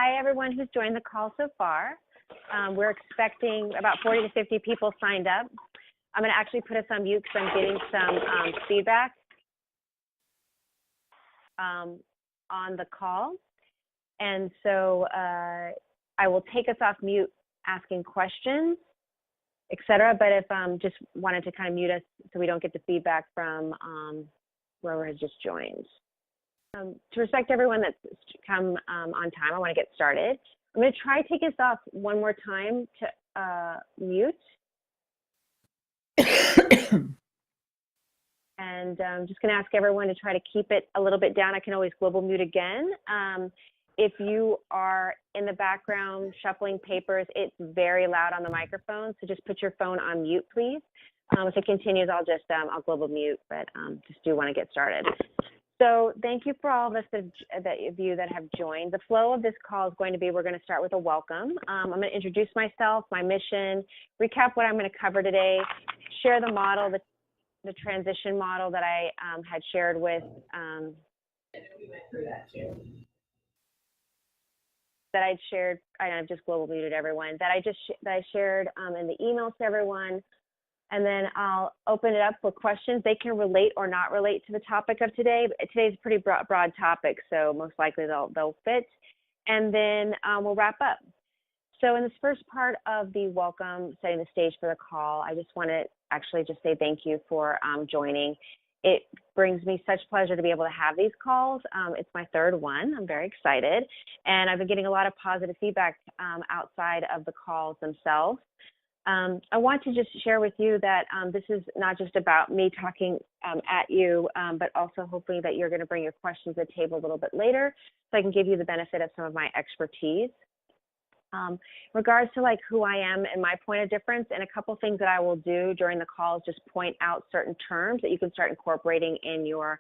hi, everyone who's joined the call so far. We're expecting about 40 to 50 people signed up. I'm going to actually put us on mute because I'm getting some feedback on the call. And so I will take us off mute asking questions, etc. But if just wanted to kind of mute us so we don't get the feedback from whoever has just joined. To respect everyone that's come on time, I want to get started. I'm going to try to take us off one more time to mute. And I'm just going to ask everyone to try to keep it a little bit down. I can always global mute again. If you are in the background shuffling papers, it's very loud on the microphone, so just put your phone on mute, please. If it continues, I'll global mute, but just do want to get started. So thank you for all of us of you that have joined. The flow of this call is going to be, we're going to start with a welcome. I'm going to introduce myself, my mission, recap what I'm going to cover today, share the model, the transition model that I had shared with, that I'd shared, I've just global muted everyone, that I shared in the emails to everyone. And then I'll open it up for questions. They can relate or not relate to the topic of today. Today's a pretty broad topic, so most likely they'll fit. And then we'll wrap up. So in this first part of the welcome, setting the stage for the call, I just want to actually just say thank you for joining. It brings me such pleasure to be able to have these calls. It's my third one. I'm very excited. And I've been getting a lot of positive feedback outside of the calls themselves. I want to just share with you that this is not just about me talking at you, but also hopefully that you're going to bring your questions to the table a little bit later so I can give you the benefit of some of my expertise. In regards to like who I am and my point of difference, and a couple things that I will do during the call is just point out certain terms that you can start incorporating in your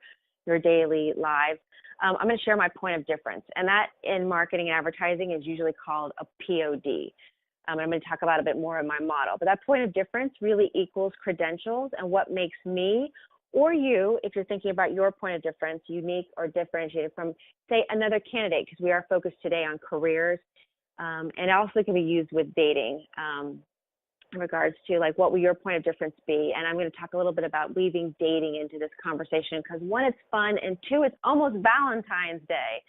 daily lives. I'm going to share my point of difference, and that in marketing and advertising is usually called a POD. I'm going to talk about a bit more of my model, but that point of difference really equals credentials and what makes me or you, if you're thinking about your point of difference, unique or differentiated from, say, another candidate, because we are focused today on careers, and it also can be used with dating in regards to like what will your point of difference be. And I'm going to talk a little bit about weaving dating into this conversation because one, it's fun, and two, it's almost Valentine's Day.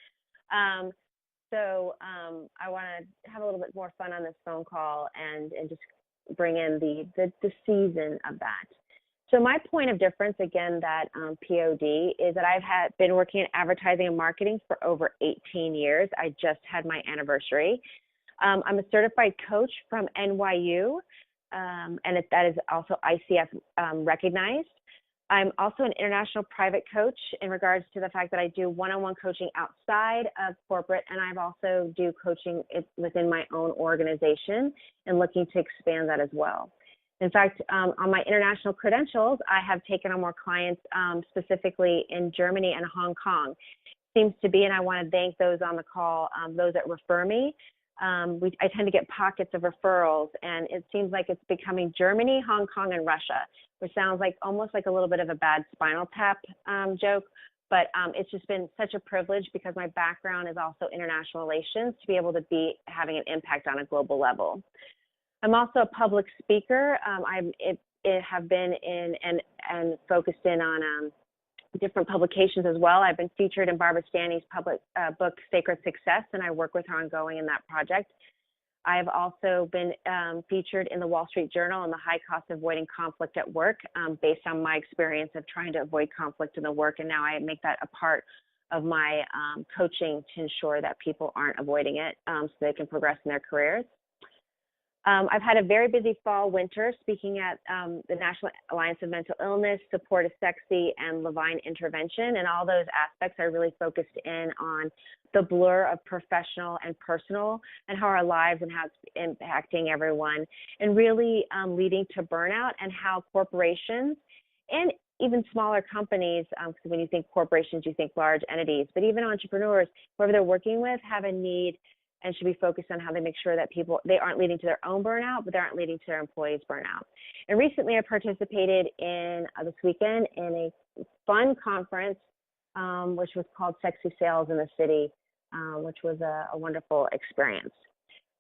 So I want to have a little bit more fun on this phone call and just bring in the season of that. So my point of difference, again, that POD, is that I've been working in advertising and marketing for over 18 years. I just had my anniversary. I'm a certified coach from NYU, and that is also ICF recognized. I'm also an international private coach in regards to the fact that I do one-on-one coaching outside of corporate, and I've also do coaching within my own organization and looking to expand that as well. In fact, on my international credentials, I have taken on more clients specifically in Germany and Hong Kong. Seems to be, and I want to thank those on the call, those that refer me. I tend to get pockets of referrals, and it seems like it's becoming Germany, Hong Kong, and Russia, which sounds like almost like a little bit of a bad Spinal Tap joke, but it's just been such a privilege because my background is also international relations to be able to be having an impact on a global level. I'm also a public speaker. I have been in and focused in on different publications as well. I've been featured in Barbara Stanny's public book, Sacred Success, and I work with her ongoing in that project. I've also been featured in the Wall Street Journal on the high cost of avoiding conflict at work based on my experience of trying to avoid conflict in the work, and now I make that a part of my coaching to ensure that people aren't avoiding it so they can progress in their careers. I've had a very busy fall, winter, speaking at the National Alliance of Mental Illness, Support is Sexy, and Levine Intervention. And all those aspects are really focused in on the blur of professional and personal and how our lives and how it's impacting everyone, and really leading to burnout, and how corporations and even smaller companies, because when you think corporations, you think large entities, but even entrepreneurs, whoever they're working with, have a need and should be focused on how they make sure that they aren't leading to their own burnout, but they aren't leading to their employees' burnout. And recently I participated in this weekend in a fun conference, which was called Sexy Sales in the City. which was a wonderful experience.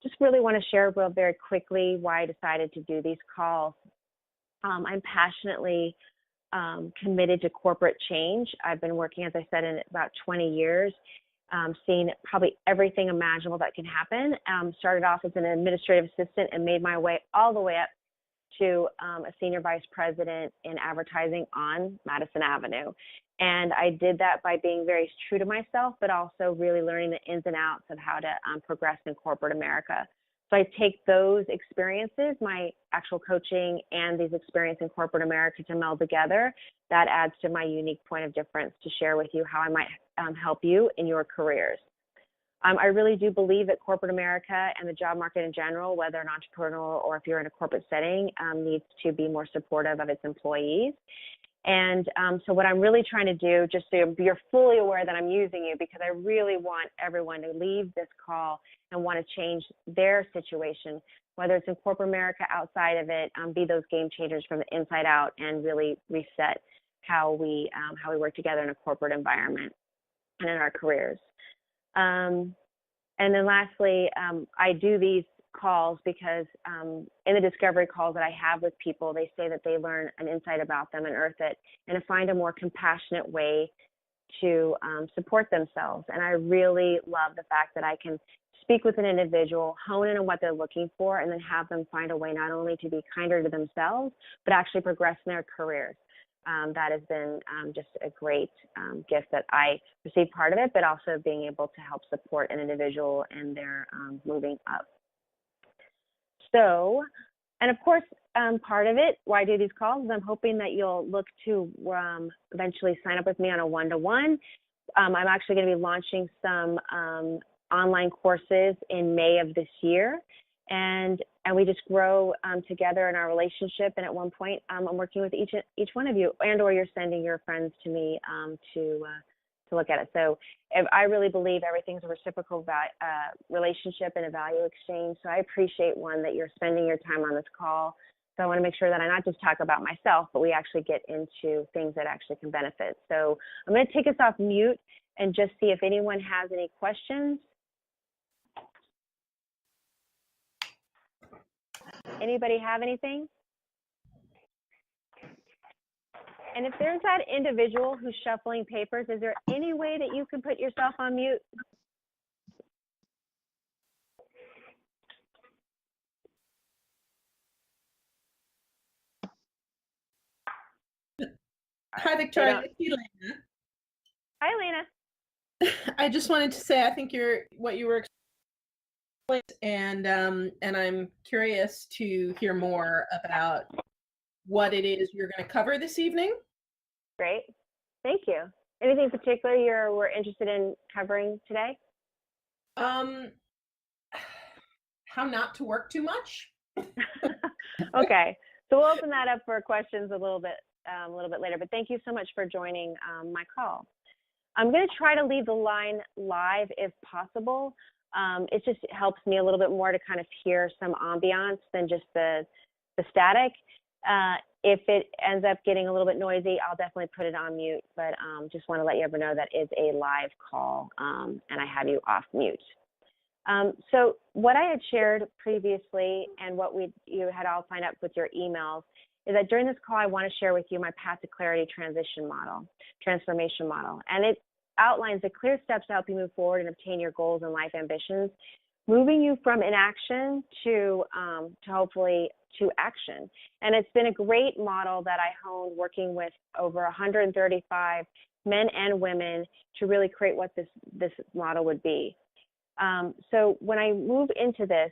Just really want to share very quickly why I decided to do these calls. I'm passionately committed to corporate change. I've been working, as I said, in about 20 years, seeing probably everything imaginable that can happen. Started off as an administrative assistant and made my way all the way up to a senior vice president in advertising on Madison Avenue. And I did that by being very true to myself, but also really learning the ins and outs of how to progress in corporate America. So I take those experiences, my actual coaching and these experiences in corporate America to meld together. That adds to my unique point of difference to share with you how I might help you in your careers. I really do believe that corporate America and the job market in general, whether an entrepreneur or if you're in a corporate setting, needs to be more supportive of its employees. And so what I'm really trying to do, just so you're fully aware that I'm using you, because I really want everyone to leave this call and want to change their situation, whether it's in corporate America, outside of it, be those game changers from the inside out and really reset how we work together in a corporate environment and in our careers. And then lastly, I do these calls because in the discovery calls that I have with people, they say that they learn an insight about them and earth it and to find a more compassionate way to support themselves. And I really love the fact that I can speak with an individual, hone in on what they're looking for, and then have them find a way not only to be kinder to themselves, but actually progress in their careers. That has been just a great gift that I received part of it, but also being able to help support an individual in their moving up. So, and of course, part of it, why I do these calls, is I'm hoping that you'll look to eventually sign up with me on a one-to-one. I'm actually going to be launching some online courses in May of this year. And we just grow together in our relationship. And at one point, I'm working with each one of you, and or you're sending your friends to me to look at it. So I really believe everything's a reciprocal relationship and a value exchange. So I appreciate, one, that you're spending your time on this call. So I want to make sure that I not just talk about myself, but we actually get into things that actually can benefit. So I'm going to take us off mute and just see if anyone has any questions. Anybody have anything? And if there's that individual who's shuffling papers, is there any way that you can put yourself on mute? Hi, Victoria. Lena. Hi, Lena. I just wanted to say, I think what you were explaining, and I'm curious to hear more about what it is you're going to cover this evening. Great. Thank you. Anything in particular we're interested in covering today? How not to work too much. Okay. So we'll open that up for questions a little bit later, but thank you so much for joining my call. I'm going to try to leave the line live if possible. It just helps me a little bit more to kind of hear some ambiance than just the static. If it ends up getting a little bit noisy, I'll definitely put it on mute, but just want to let you ever know that is a live call, and I have you off mute. So what I had shared previously and what you had all signed up with your emails is that during this call, I want to share with you my Path to Clarity transformation model. And it outlines the clear steps to help you move forward and obtain your goals and life ambitions, moving you from inaction to hopefully to action. And it's been a great model that I honed working with over 135 men and women to really create what this model would be. So when I move into this,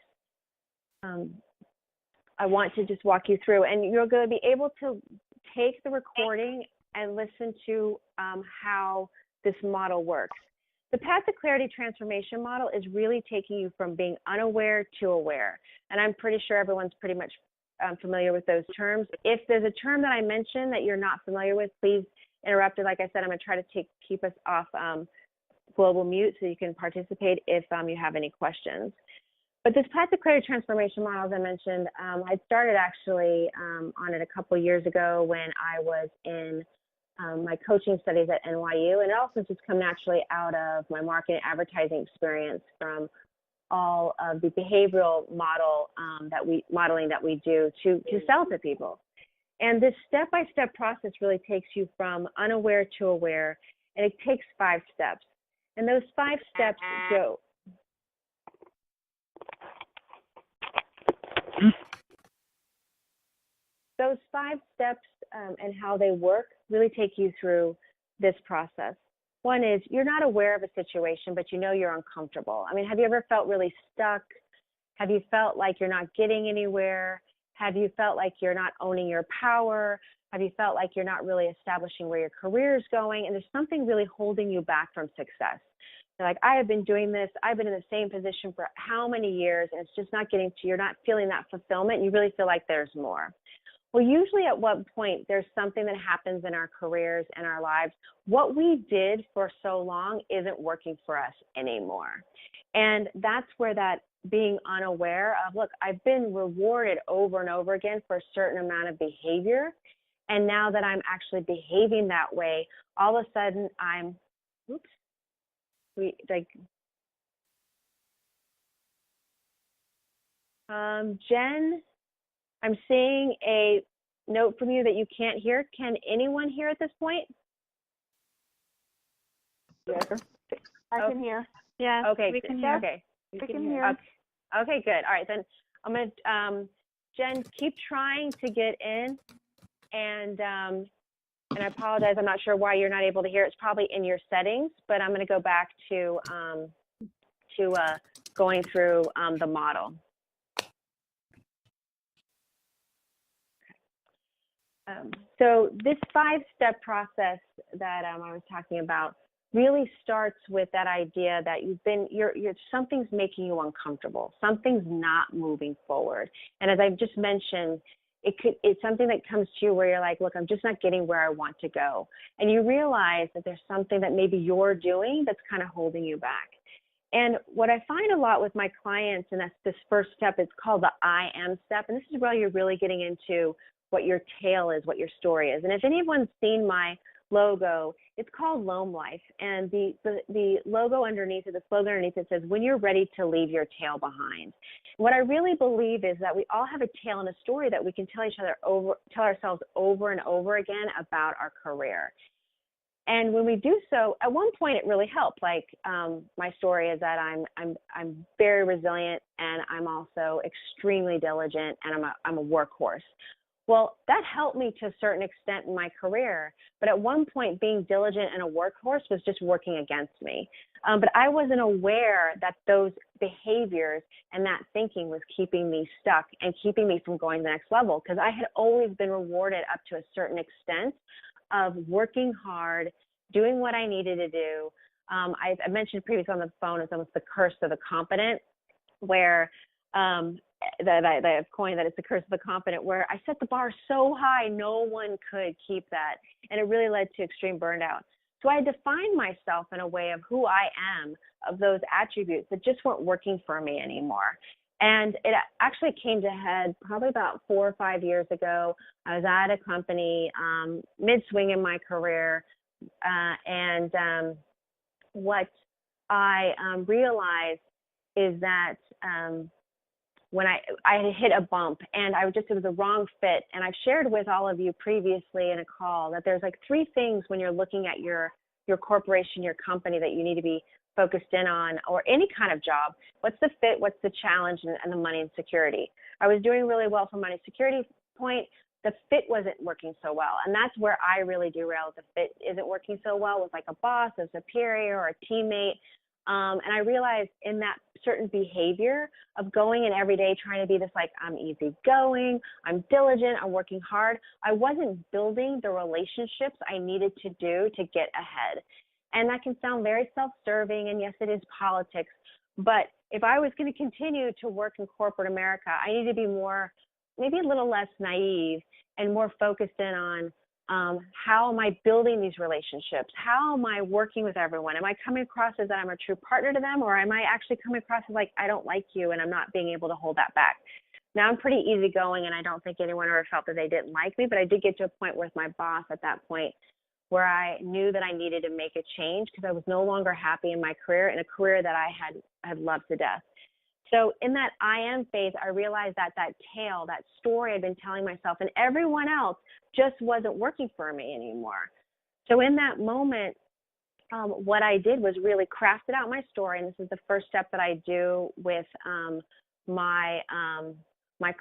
I want to just walk you through, and you're going to be able to take the recording and listen to how this model works. The Path to Clarity transformation model is really taking you from being unaware to aware. And I'm pretty sure everyone's pretty much familiar with those terms. If there's a term that I mentioned that you're not familiar with, please interrupt it. Like I said, I'm going to try to keep us off global mute so you can participate if you have any questions. But this Path to Clarity transformation model, as I mentioned, I started actually on it a couple years ago when I was in my coaching studies at NYU, and it also just come naturally out of my marketing advertising experience from all of the behavioral modeling that we do to sell to people. And this step-by-step process really takes you from unaware to aware, and it takes 5 steps. And those 5 steps go. Those 5 steps and how they work really take you through this process. One is you're not aware of a situation, but you know you're uncomfortable. I mean, have you ever felt really stuck? Have you felt like you're not getting anywhere? Have you felt like you're not owning your power? Have you felt like you're not really establishing where your career is going? And there's something really holding you back from success. You're like, I have been doing this. I've been in the same position for how many years? And it's just not getting to, you're not feeling that fulfillment. You really feel like there's more. Well, usually at one point, there's something that happens in our careers and our lives. What we did for so long isn't working for us anymore. And that's where that being unaware of, look, I've been rewarded over and over again for a certain amount of behavior. And now that I'm actually behaving that way, all of a sudden I'm, Jen, I'm seeing a note from you that you can't hear. Can anyone hear at this point? Yes, I can hear. Yeah. Okay. We can hear. Okay. We can hear. Okay, good. All right, then I'm going to, Jen, keep trying to get in. And I apologize. I'm not sure why you're not able to hear. It's probably in your settings, but I'm going to go back to going through the model. So this 5-step process that I was talking about really starts with that idea that something's making you uncomfortable. Something's not moving forward. And as I just mentioned, it's something that comes to you where you're like, look, I'm just not getting where I want to go. And you realize that there's something that maybe you're doing that's kind of holding you back. And what I find a lot with my clients, and that's this first step, it's called the I am step. And this is where you're really getting into what your tale is, what your story is. And if anyone's seen my logo, it's called LOAMLife. And the logo underneath it, the slogan underneath it says, when you're ready to leave your tail behind. What I really believe is that we all have a tale and a story that we can tell ourselves over and over again about our career. And when we do so, at one point it really helped. Like my story is that I'm very resilient, and I'm also extremely diligent, and I'm a workhorse. Well, that helped me to a certain extent in my career, but at one point being diligent and a workhorse was just working against me. But I wasn't aware that those behaviors and that thinking was keeping me stuck and keeping me from going to the next level, because I had always been rewarded up to a certain extent of working hard, doing what I needed to do. I mentioned previously on the phone, it's almost the curse of the competent, where that I've coined that it's the curse of the confident, where I set the bar so high, no one could keep that. And it really led to extreme burnout. So I defined myself in a way of who I am, of those attributes that just weren't working for me anymore. And it actually came to head probably about 4 or 5 years ago. I was at a company mid-swing in my career, and what I realized is that when I had hit a bump, and it was a wrong fit. And I've shared with all of you previously in a call that there's like 3 things when you're looking at your corporation, your company, that you need to be focused in on, or any kind of job. What's the fit? What's the challenge? And the money and security. I was doing really well from money security point. The fit wasn't working so well. And that's where I really derailed. The fit isn't working so well with like a boss, a superior, or a teammate. And I realized in that certain behavior of going in every day trying to be this, like, I'm easygoing, I'm diligent, I'm working hard, I wasn't building the relationships I needed to do to get ahead. And that can sound very self-serving, and yes, it is politics. But if I was going to continue to work in corporate America, I need to be more, maybe a little less naive and more focused in on how am I building these relationships? How am I working with everyone? Am I coming across as that I'm a true partner to them, or am I actually coming across as like, I don't like you and I'm not being able to hold that back? Now, I'm pretty easygoing, and I don't think anyone ever felt that they didn't like me, but I did get to a point with my boss at that point where I knew that I needed to make a change because I was no longer happy in my career, in a career that I had loved to death. So in that I am phase, I realized that that tale, that story I'd been telling myself and everyone else just wasn't working for me anymore. So in that moment, what I did was really crafted out my story, and this is the first step that I do with my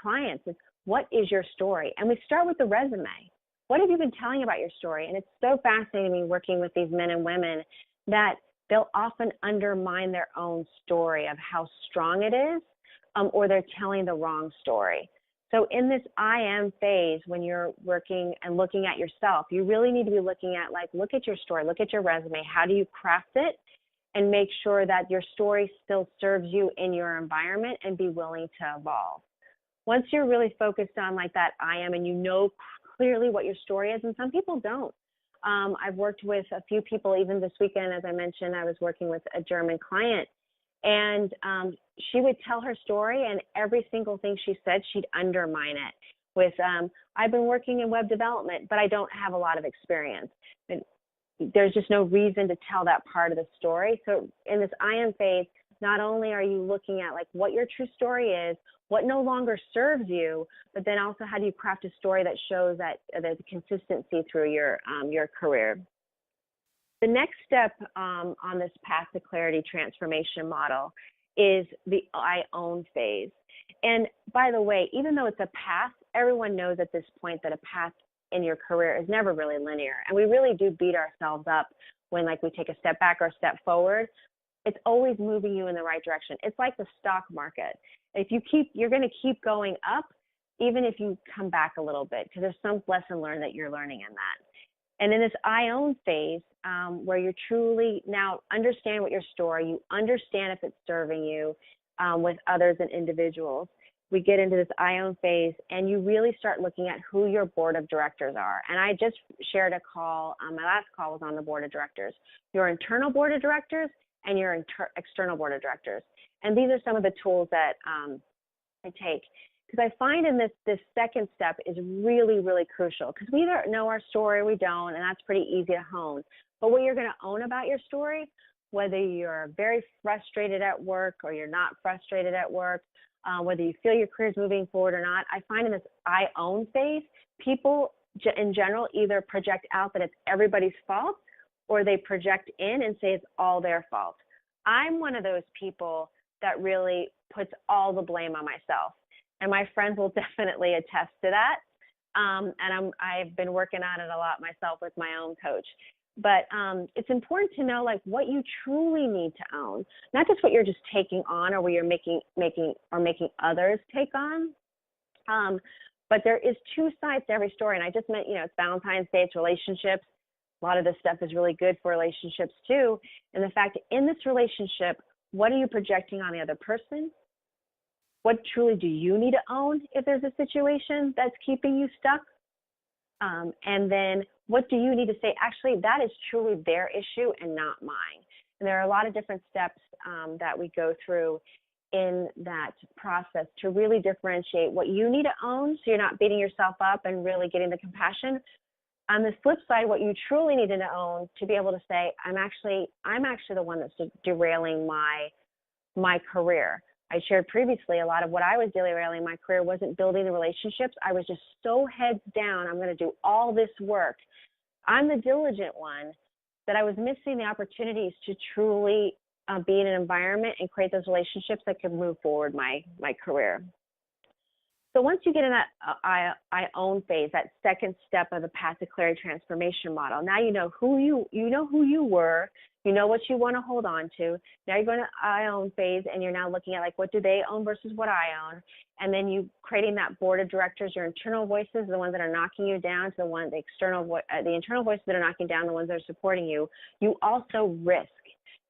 clients is, what is your story? And we start with the resume. What have you been telling about your story? And it's so fascinating to me working with these men and women that they'll often undermine their own story of how strong it is, or they're telling the wrong story. So in this I am phase, when you're working and looking at yourself, you really need to be looking at, like, look at your story, look at your resume. How do you craft it? And make sure that your story still serves you in your environment, and be willing to evolve. Once you're really focused on like that I am, and you know clearly what your story is, and some people don't. I've worked with a few people, even this weekend, as I mentioned, I was working with a German client, and she would tell her story, and every single thing she said, she'd undermine it with, I've been working in web development, but I don't have a lot of experience. And there's just no reason to tell that part of the story. So in this I am phase, not only are you looking at like what your true story is, what no longer serves you, but then also how do you craft a story that shows that the consistency through your career. The next step on this path to clarity transformation model is the I own phase. And by the way, even though it's a path, everyone knows at this point that a path in your career is never really linear. And we really do beat ourselves up when like we take a step back or a step forward. It's always moving you in the right direction. It's like the stock market. You're going to keep going up, even if you come back a little bit, because there's some lesson learned that you're learning in that. And in this I own phase, where you're truly now understand what your story, you understand if it's serving you with others and individuals, we get into this I own phase, and you really start looking at who your board of directors are. And I just shared a call, my last call was on the board of directors, your internal board of directors and your external board of directors. And these are some of the tools that I take. Because I find in this second step is really, really crucial, because we either know our story or we don't, and that's pretty easy to hone. But what you're going to own about your story, whether you're very frustrated at work or you're not frustrated at work, whether you feel your career is moving forward or not, I find in this I own phase, people in general either project out that it's everybody's fault, or they project in and say it's all their fault. I'm one of those people that really puts all the blame on myself. And my friends will definitely attest to that. And I've been working on it a lot myself with my own coach. But it's important to know like what you truly need to own, not just what you're just taking on or what you're making others take on. But there is two sides to every story. And I just meant, it's Valentine's Day, it's relationships. A lot of this stuff is really good for relationships too. And the fact in this relationship, what are you projecting on the other person? What truly do you need to own if there's a situation that's keeping you stuck? And then what do you need to say, actually, that is truly their issue and not mine? And there are a lot of different steps that we go through in that process to really differentiate what you need to own so you're not beating yourself up and really getting the compassion. On the flip side, what you truly need to own to be able to say, I'm actually the one that's derailing my career. I shared previously a lot of what I was derailing my career wasn't building the relationships. I was just so heads down. I'm going to do all this work. I'm the diligent one, that I was missing the opportunities to truly be in an environment and create those relationships that could move forward my career. So once you get in that I own phase, that second step of the path to clarity transformation model, now you know who you were, you know what you want to hold on to. Now you're going to I own phase, and you're now looking at like what do they own versus what I own, and then you creating that board of directors, your internal voices, the ones that are knocking you down, to the internal voices that are knocking down, the ones that are supporting you. You also risk.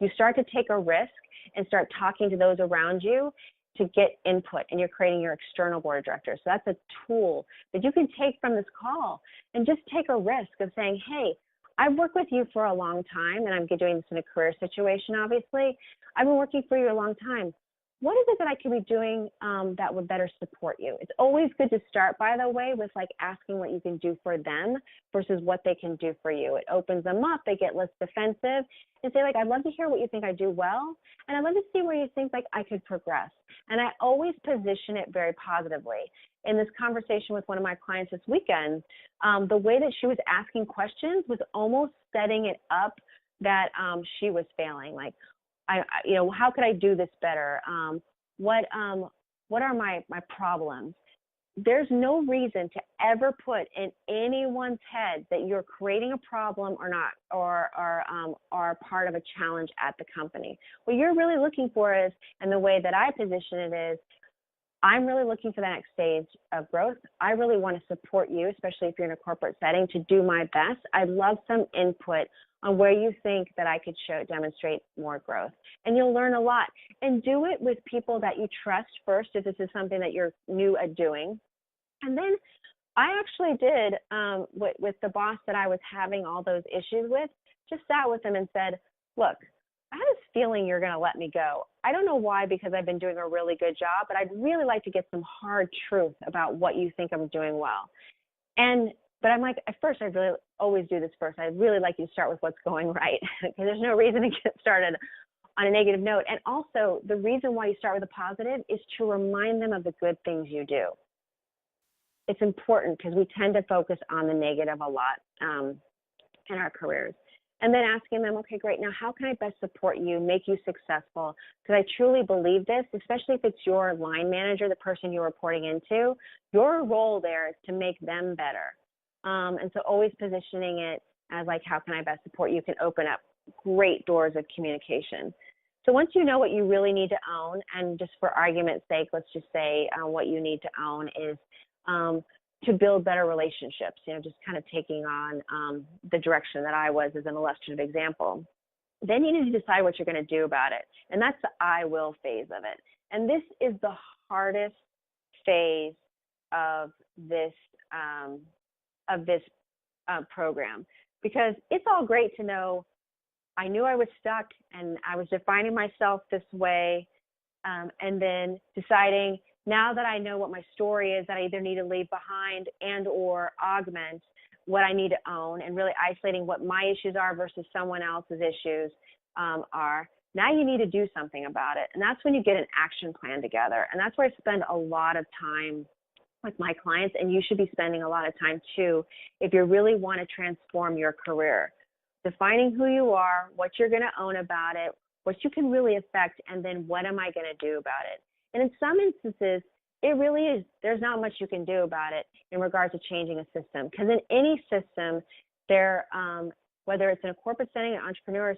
You start to take a risk and start talking to those around you to get input, and you're creating your external board of directors. So that's a tool that you can take from this call and just take a risk of saying, hey, I've worked with you for a long time, and I'm doing this in a career situation, obviously. I've been working for you a long time. what is it that I could be doing that would better support you? It's always good to start, by the way, with like asking what you can do for them versus what they can do for you. It opens them up. They get less defensive and say like, I'd love to hear what you think I do well. And I'd love to see where you think like I could progress. And I always position it very positively. In this conversation with one of my clients this weekend, the way that she was asking questions was almost setting it up that she was failing. Like, how could I do this better? What are my problems? There's no reason to ever put in anyone's head that you're creating a problem or not, or are part of a challenge at the company. What you're really looking for is, and the way that I position it is, I'm really looking for the next stage of growth. I really want to support you, especially if you're in a corporate setting, to do my best. I'd love some input on where you think that I could demonstrate more growth. And you'll learn a lot. And do it with people that you trust first, if this is something that you're new at doing. And then I actually did, with the boss that I was having all those issues with, just sat with him and said, look, I have this feeling you're going to let me go. I don't know why, because I've been doing a really good job, but I'd really like to get some hard truth about what you think I'm doing well. But I'm like, at first, I really always do this first. I'd really like you to start with what's going right, because there's no reason to get started on a negative note. And also, the reason why you start with a positive is to remind them of the good things you do. It's important because we tend to focus on the negative a lot in our careers. And then asking them, okay, great, now how can I best support you, make you successful? Because I truly believe this, especially if it's your line manager, the person you're reporting into, your role there is to make them better. And so always positioning it as like, how can I best support you, can open up great doors of communication. So once you know what you really need to own, and just for argument's sake, let's just say what you need to own is to build better relationships, just kind of taking on the direction that I was as an illustrative example. Then you need to decide what you're going to do about it. And that's the I will phase of it. And this is the hardest phase of this program, because it's all great to know I knew I was stuck and I was defining myself this way, and then deciding, now that I know what my story is, that I either need to leave behind and or augment what I need to own, and really isolating what my issues are versus someone else's issues are. Now you need to do something about it. And that's when you get an action plan together. And that's where I spend a lot of time with my clients, and you should be spending a lot of time too if you really want to transform your career. Defining who you are, what you're going to own about it, what you can really affect, and then what am I going to do about it? And in some instances, it really is, there's not much you can do about it in regards to changing a system. Because in any system, whether it's in a corporate setting, an entrepreneurial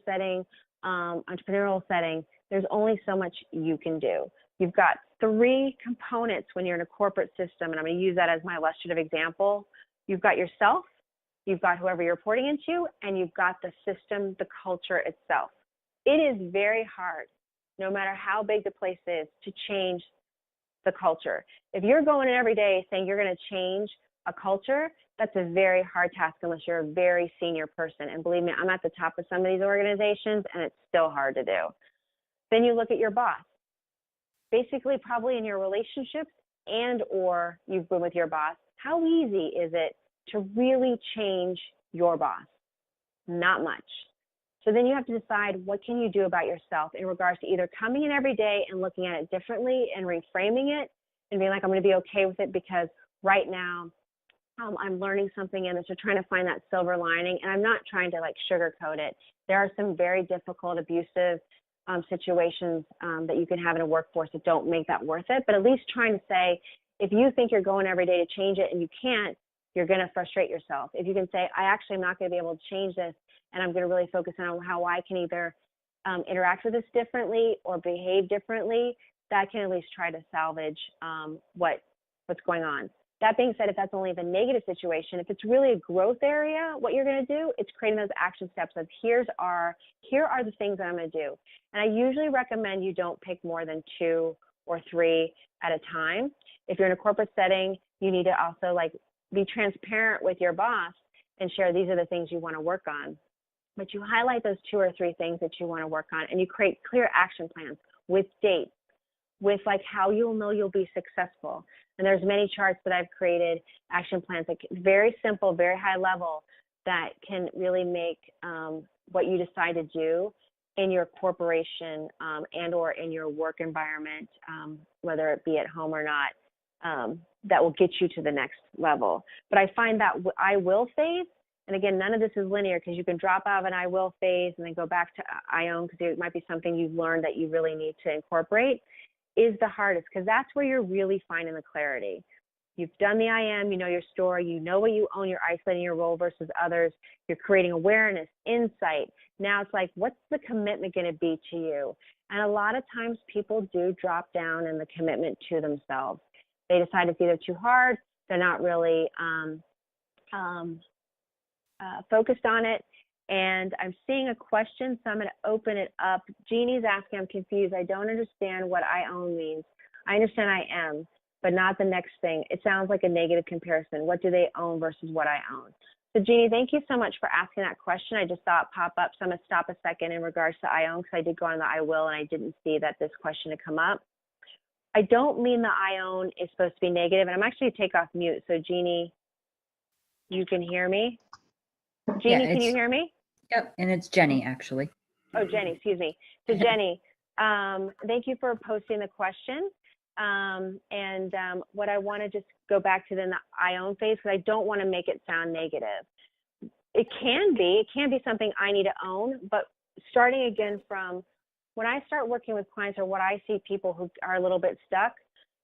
setting, there's only so much you can do. You've got three components when you're in a corporate system, and I'm going to use that as my illustrative example. You've got yourself, you've got whoever you're reporting into, and you've got the system, the culture itself. It is very hard, no matter how big the place is, to change the culture. If you're going in every day saying you're going to change a culture, that's a very hard task unless you're a very senior person. And believe me, I'm at the top of some of these organizations, and it's still hard to do. Then you look at your boss. Basically, probably in your relationships and or you've been with your boss, how easy is it to really change your boss? Not much. So then you have to decide, what can you do about yourself in regards to either coming in every day and looking at it differently and reframing it and being like, I'm going to be okay with it because right now I'm learning something in this, or trying to find that silver lining. And I'm not trying to like sugarcoat it. There are some very difficult, abusive situations that you can have in a workforce that don't make that worth it. But at least trying to say, if you think you're going every day to change it and you can't, you're going to frustrate yourself. If you can say, I actually am not going to be able to change this, and I'm going to really focus on how I can either interact with this differently or behave differently, that can at least try to salvage what's going on. That being said, if that's only the negative situation, if it's really a growth area, what you're going to do, it's creating those action steps of here are the things that I'm going to do. And I usually recommend you don't pick more than 2 or 3 at a time. If you're in a corporate setting, you need to also be transparent with your boss and share these are the things you want to work on. But you highlight those 2 or 3 things that you want to work on, and you create clear action plans with dates, with like how you'll know you'll be successful. And there's many charts that I've created, action plans, like very simple, very high level, that can really make what you decide to do in your corporation and or in your work environment, whether it be at home or not, that will get you to the next level. But I find that I will phase, and again, none of this is linear because you can drop out of an I will phase and then go back to I own because it might be something you've learned that you really need to incorporate, is the hardest because that's where you're really finding the clarity. You've done the I am, you know your story, you know what you own, you're isolating your role versus others, you're creating awareness, insight. Now it's like, what's the commitment going to be to you? And a lot of times people do drop down in the commitment to themselves. They decide it's either too hard, they're not really focused on it. And I'm seeing a question, so I'm going to open it up. Jeannie's asking, I'm confused. I don't understand what I own means. I understand I am, but not the next thing. It sounds like a negative comparison. What do they own versus what I own? So Jeannie, thank you so much for asking that question. I just saw it pop up, so I'm going to stop a second in regards to I own because I did go on the I will and I didn't see that this question had come up. I don't mean the I own is supposed to be negative, and I'm actually going to take off mute. So Jeannie, you can hear me? Jeannie, can you hear me? Yep, and it's Jenny, actually. Oh, Jenny, excuse me. So Jenny, thank you for posting the question. What I want to just go back to then the I own phase, because I don't want to make it sound negative. It can be something I need to own, but starting again from when I start working with clients or what I see people who are a little bit stuck,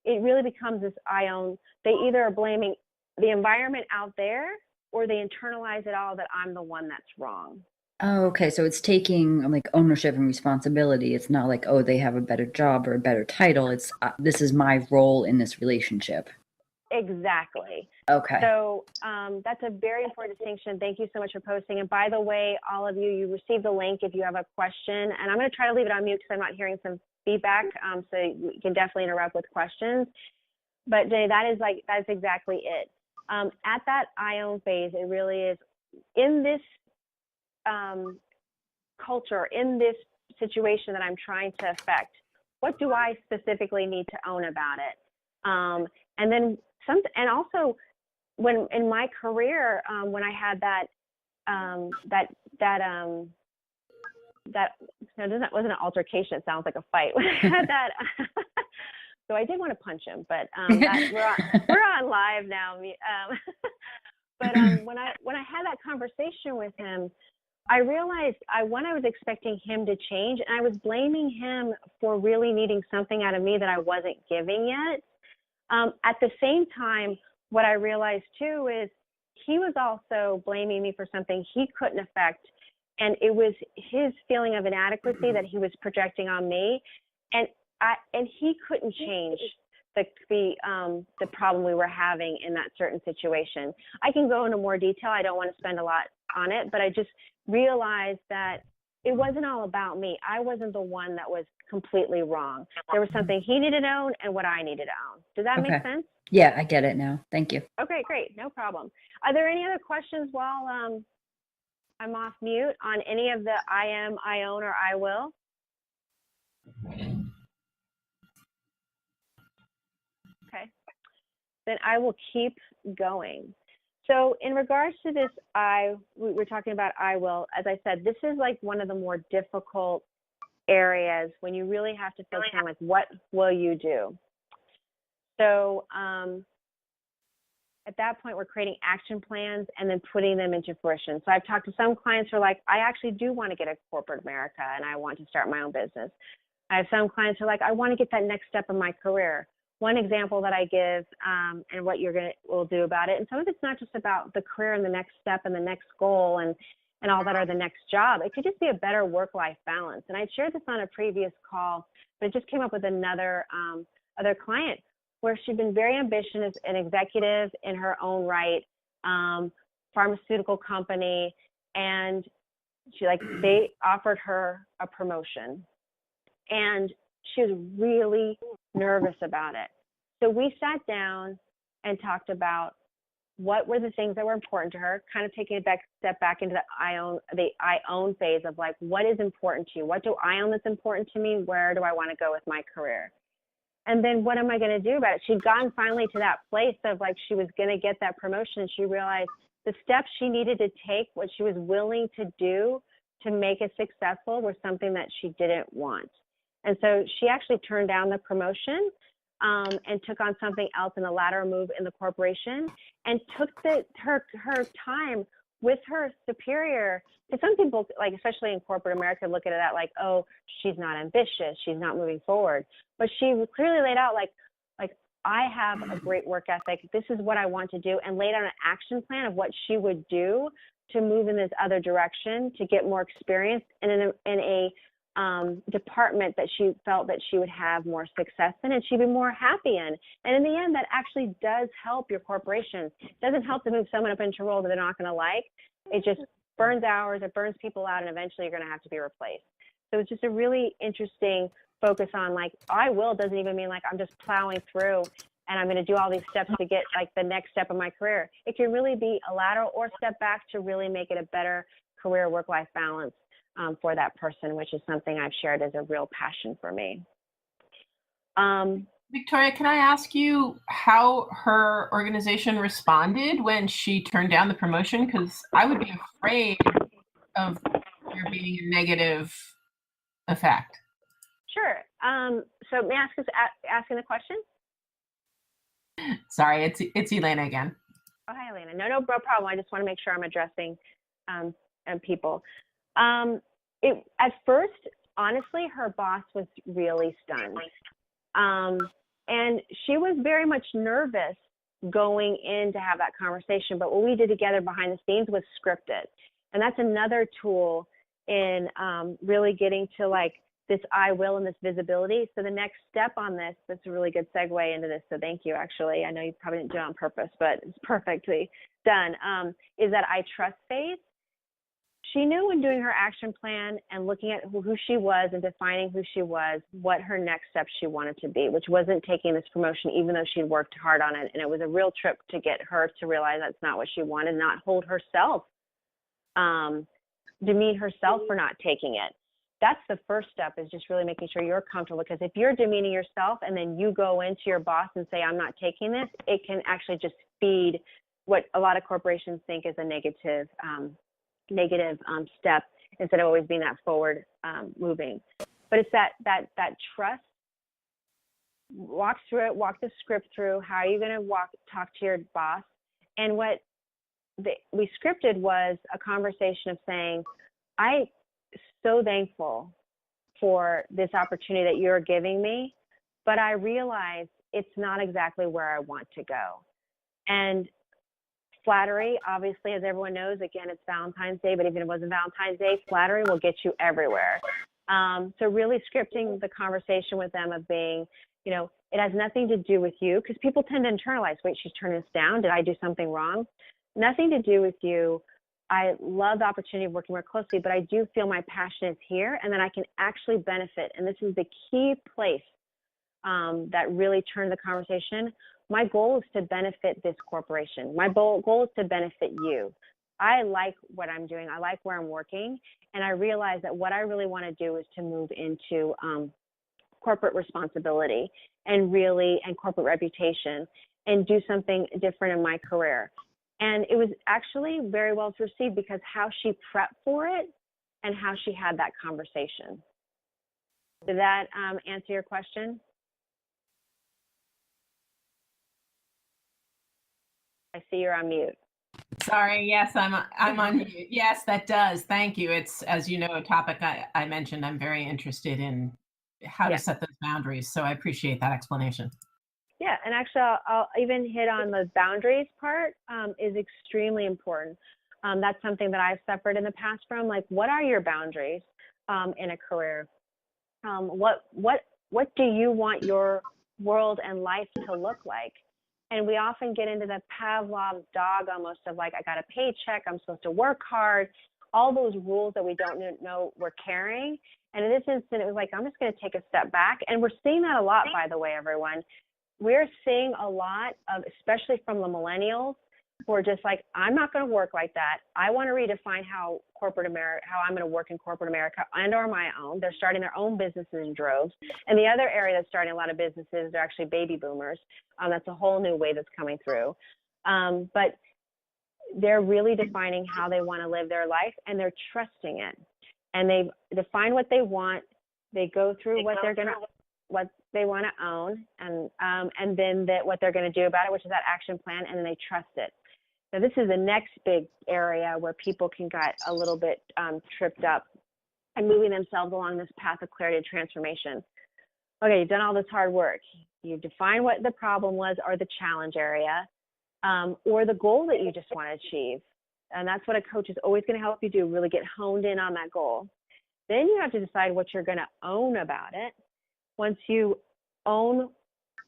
it really becomes this I own. They either are blaming the environment out there or they internalize it all that I'm the one that's wrong. Oh, okay. So it's taking like ownership and responsibility. It's not like, oh, they have a better job or a better title. It's this is my role in this relationship. Exactly. Okay. So that's a very important distinction. Thank you so much for posting. And by the way, all of you, you received the link if you have a question. And I'm going to try to leave it on mute because I'm not hearing some feedback. So you can definitely interrupt with questions. But Jenny, that's exactly it. At that I own phase, it really is in this culture, in this situation that I'm trying to affect, what do I specifically need to own about it? And then and also when in my career, when I had that wasn't an altercation, it sounds like a fight. When I had that, so I did want to punch him, but we're on live now. But when I had that conversation with him, I realized I was expecting him to change, and I was blaming him for really needing something out of me that I wasn't giving yet. At the same time, what I realized too is he was also blaming me for something he couldn't affect, and it was his feeling of inadequacy that he was projecting on me, and he couldn't change the problem we were having in that certain situation. I can go into more detail. I don't want to spend a lot on it, but I just realized that it wasn't all about me. I wasn't the one that was completely wrong. There was something he needed to own and what I needed to own. Does that make sense? Yeah, I get it now. Thank you. Okay, great. No problem. Are there any other questions while I'm off mute on any of the I am, I own, or I will? Okay. Then I will keep going. So in regards to this, we're talking about I will. As I said, this is like one of the more difficult areas when you really have to focus on like, what will you do? So at that point, we're creating action plans and then putting them into fruition. So I've talked to some clients who are like, I actually do want to get a corporate America and I want to start my own business. I have some clients who are like, I want to get that next step in my career. One example that I give and what will do about it, and some of it's not just about the career and the next step and the next goal and all that, or the next job. It could just be a better work-life balance. And I shared this on a previous call, but it just came up with another other client where she'd been very ambitious as an executive in her own right, pharmaceutical company, and they offered her a promotion. And she was really nervous about it. So we sat down and talked about what were the things that were important to her, kind of taking a step back into the I own phase of like, what is important to you? What do I own that's important to me? Where do I want to go with my career? And then what am I going to do about it? She'd gotten finally to that place of like she was going to get that promotion. And she realized the steps she needed to take, what she was willing to do to make it successful, were something that she didn't want. And so she actually turned down the promotion and took on something else in a lateral move in the corporation, and took her time with her superior. And some people, like especially in corporate America, look at that like, oh, she's not ambitious, she's not moving forward. But she clearly laid out like I have a great work ethic. This is what I want to do, and laid out an action plan of what she would do to move in this other direction, to get more experience, and in a department that she felt that she would have more success in and she'd be more happy in. And in the end, that actually does help your corporation. It doesn't help to move someone up into a role that they're not going to like. It just burns hours, it burns people out, and eventually you're going to have to be replaced. So it's just a really interesting focus on like, I will doesn't even mean like I'm just plowing through and I'm going to do all these steps to get like the next step of my career. It can really be a lateral or step back to really make it a better career work-life balance for that person, which is something I've shared as a real passion for me. Victoria, can I ask you how her organization responded when she turned down the promotion? Because I would be afraid of there being a negative effect. Sure. So may I ask us asking the question? Sorry, it's Elena again. Oh, hi, Elena. No problem. I just want to make sure I'm addressing people. At first, honestly, her boss was really stunned. And she was very much nervous going in to have that conversation. But what we did together behind the scenes was scripted. And that's another tool in really getting to like this I will and this visibility. So the next step on this, that's a really good segue into this. So thank you, actually. I know you probably didn't do it on purpose, but it's perfectly done, is that I trust phase. She knew in doing her action plan and looking at who she was and defining who she was, what her next step she wanted to be, which wasn't taking this promotion, even though she'd worked hard on it. And it was a real trip to get her to realize that's not what she wanted, not hold herself, demean herself for not taking it. That's the first step, is just really making sure you're comfortable. Because if you're demeaning yourself and then you go into your boss and say, I'm not taking this, it can actually just feed what a lot of corporations think is a negative step, instead of always being that forward moving. But it's that trust. Walk through it, walk the script through. How are you going to talk to your boss? And what we scripted was a conversation of saying, I'm so thankful for this opportunity that you're giving me, but I realize it's not exactly where I want to go. And flattery, obviously, as everyone knows, again, it's Valentine's Day, but even if it wasn't Valentine's Day, flattery will get you everywhere. So really scripting the conversation with them of being, it has nothing to do with you, because people tend to internalize, wait, she's turning us down. Did I do something wrong? Nothing to do with you. I love the opportunity of working more closely, but I do feel my passion is here and that I can actually benefit. And this is the key place that really turned the conversation. My goal is to benefit this corporation. My goal is to benefit you. I like what I'm doing. I like where I'm working. And I realize that what I really want to do is to move into corporate responsibility and corporate reputation and do something different in my career. And it was actually very well received because how she prepped for it and how she had that conversation. Did that answer your question? I see you're on mute. Sorry, yes, I'm on mute. Yes, that does. Thank you. It's, as you know, a topic I mentioned I'm very interested in, how to set those boundaries. So I appreciate that explanation. Yeah, and actually I'll even hit on the boundaries part is extremely important. That's something that I've suffered in the past from, like, what are your boundaries in a career? What do you want your world and life to look like? And we often get into the Pavlov's dog almost of like, I got a paycheck, I'm supposed to work hard, all those rules that we don't know we're carrying. And in this instant, it was like, I'm just going to take a step back. And we're seeing that a lot, by the way, everyone. We're seeing a lot of, especially from the millennials, who are just like, I'm not going to work like that. I want to redefine how I'm going to work in corporate America and or my own. They're starting their own businesses in droves. And the other area that's starting a lot of businesses are actually baby boomers. That's a whole new way that's coming through. But they're really defining how they want to live their life, and they're trusting it. And they've defined what they want. They go through what they want to own, and then what they're going to do about it, which is that action plan, and then they trust it. Now, this is the next big area where people can get a little bit tripped up and moving themselves along this path of clarity and transformation. Okay, you've done all this hard work. You define what the problem was or the challenge area, or the goal that you just want to achieve. And that's what a coach is always going to help you do, really get honed in on that goal. Then you have to decide what you're going to own about it. Once you own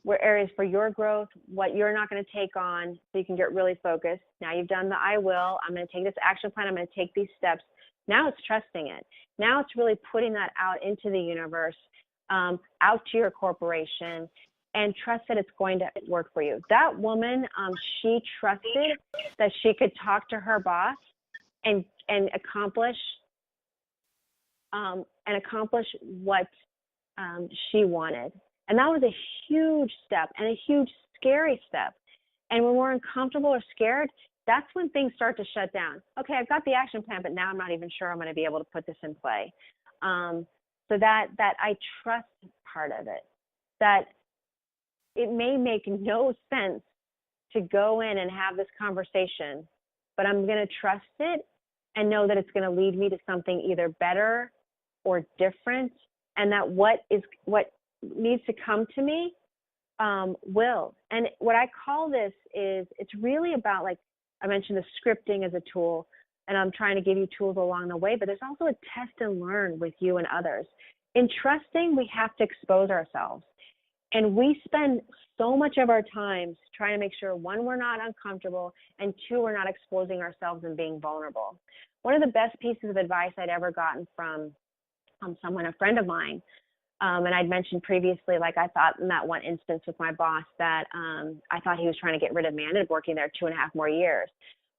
where areas for your growth, what you're not going to take on, so you can get really focused. Now you've done the I will, I'm going to take this action plan, I'm going to take these steps. Now it's trusting it. Now it's really putting that out into the universe, out to your corporation, and trust that it's going to work for you. That woman, she trusted that she could talk to her boss and accomplish what she wanted. And that was a huge step and a huge scary step. And when we're uncomfortable or scared, that's when things start to shut down. Okay, I've got the action plan, but now I'm not even sure I'm going to be able to put this in play. So that I trust part of it, that it may make no sense to go in and have this conversation, but I'm going to trust it and know that it's going to lead me to something either better or different, and that what needs to come to me will. And what I call this is, it's really about, like I mentioned, the scripting as a tool, and I'm trying to give you tools along the way, but there's also a test and learn with you and others. In trusting, we have to expose ourselves. And we spend so much of our time trying to make sure, one, we're not uncomfortable, and two, we're not exposing ourselves and being vulnerable. One of the best pieces of advice I'd ever gotten from someone, a friend of mine, and I'd mentioned previously, like I thought in that one instance with my boss that I thought he was trying to get rid of me. I ended up working there 2.5 more years.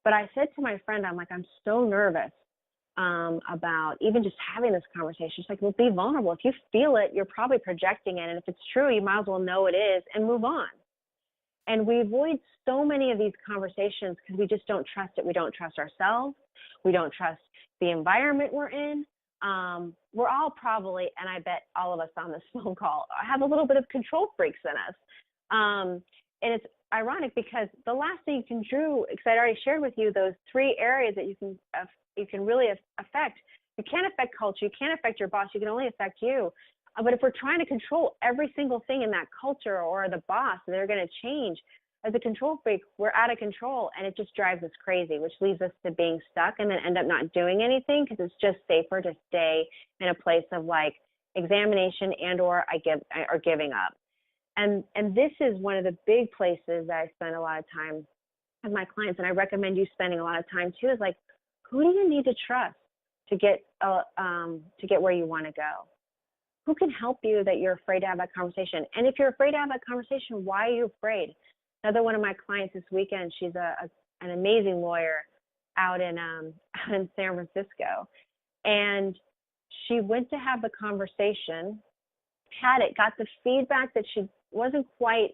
But I said to my friend, I'm like, I'm so nervous about even just having this conversation. She's like, well, be vulnerable. If you feel it, you're probably projecting it. And if it's true, you might as well know it is and move on. And we avoid so many of these conversations because we just don't trust it. We don't trust ourselves. We don't trust the environment we're in. We're all probably, and I bet all of us on this phone call have a little bit of control freaks in us. And it's ironic because the last thing you can do, because I already shared with you those 3 areas that you can really affect. You can't affect culture. You can't affect your boss. You can only affect you. But if we're trying to control every single thing in that culture or the boss, they're going to change. As a control freak, we're out of control, and it just drives us crazy, which leads us to being stuck and then end up not doing anything because it's just safer to stay in a place of like examination and or giving up. And this is one of the big places that I spend a lot of time with my clients, and I recommend you spending a lot of time too, is like, who do you need to trust to get where you want to go? Who can help you that you're afraid to have that conversation? And if you're afraid to have that conversation, why are you afraid? Another one of my clients this weekend, she's an amazing lawyer out in San Francisco. And she went to have the conversation, got the feedback that she wasn't quite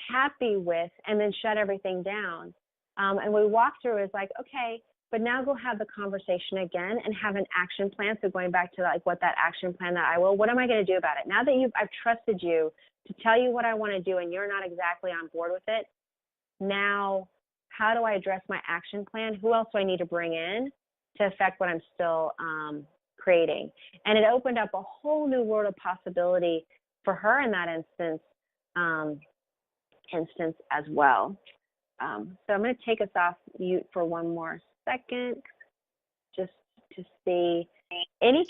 happy with, and then shut everything down. And we walked through, it's like, okay, but now go have the conversation again and have an action plan. So going back to like what that action plan that I will, what am I going to do about it? Now that I've trusted you to tell you what I want to do and you're not exactly on board with it, now how do I address my action plan? Who else do I need to bring in to affect what I'm still creating? And it opened up a whole new world of possibility for her in that instance as well. So I'm going to take us off mute for one more second just to see any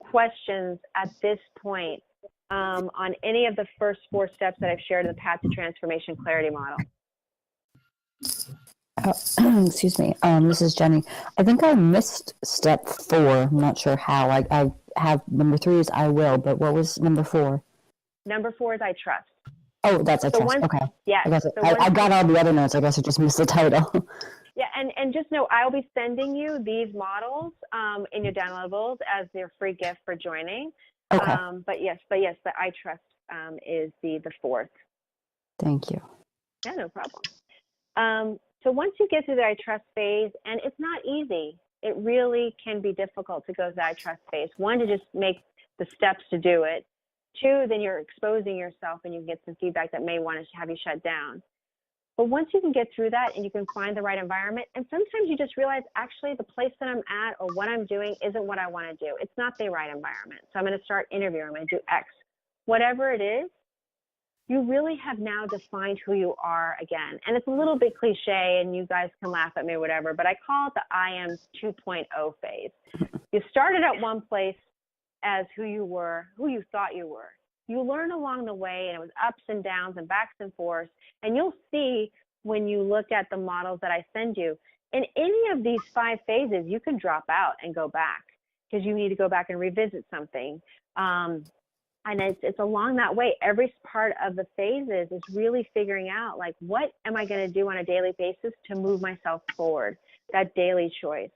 questions at this point on any of the first 4 steps that I've shared in the Path to Transformation Clarity Model. Excuse me. This is Jenny. I think I missed step 4. I'm not sure how. I have number 3 is I will, but what was number 4? Number 4 is I trust. Oh, that's I So trust. once, Okay. yeah. I guess So I once got all the other notes. I guess I just missed the title. Yeah, and just know I'll be sending you these models in your downloadables as their free gift for joining. Okay. But yes, the I trust is the fourth. Thank you. Yeah, no problem. So once you get through the I trust phase, and it's not easy, it really can be difficult to go to the I trust phase. One, to just make the steps to do it. Two, then you're exposing yourself and you get some feedback that may want to have you shut down. But once you can get through that and you can find the right environment, and sometimes you just realize actually the place that I'm at or what I'm doing isn't what I want to do. It's not the right environment. So I'm going to start interviewing. I'm going to do X. Whatever it is, you really have now defined who you are again. And it's a little bit cliche and you guys can laugh at me or whatever, but I call it the I am 2.0 phase. You started at one place as who you were, who you thought you were. You learn along the way, and it was ups and downs and backs and forths. And you'll see when you look at the models that I send you, in any of these 5 phases, you can drop out and go back because you need to go back and revisit something. And it's along that way. Every part of the phases is really figuring out, like, what am I going to do on a daily basis to move myself forward, that daily choice.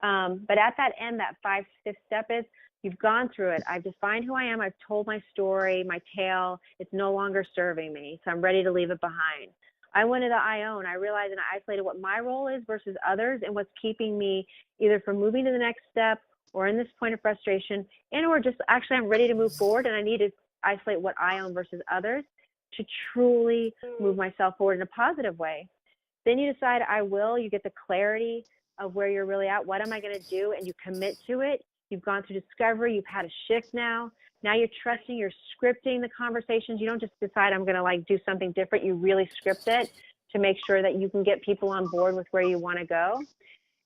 But at that end, that 5th step is, you've gone through it. I've defined who I am. I've told my story, my tale. It's no longer serving me, so I'm ready to leave it behind. I went into I own. I realized and I isolated what my role is versus others and what's keeping me either from moving to the next step or in this point of frustration, and or just actually I'm ready to move forward and I need to isolate what I own versus others to truly move myself forward in a positive way. Then you decide I will. You get the clarity of where you're really at. What am I going to do? And you commit to it. You've gone through discovery. You've had a shift now. Now you're trusting, you're scripting the conversations. You don't just decide I'm going to like do something different. You really script it to make sure that you can get people on board with where you want to go.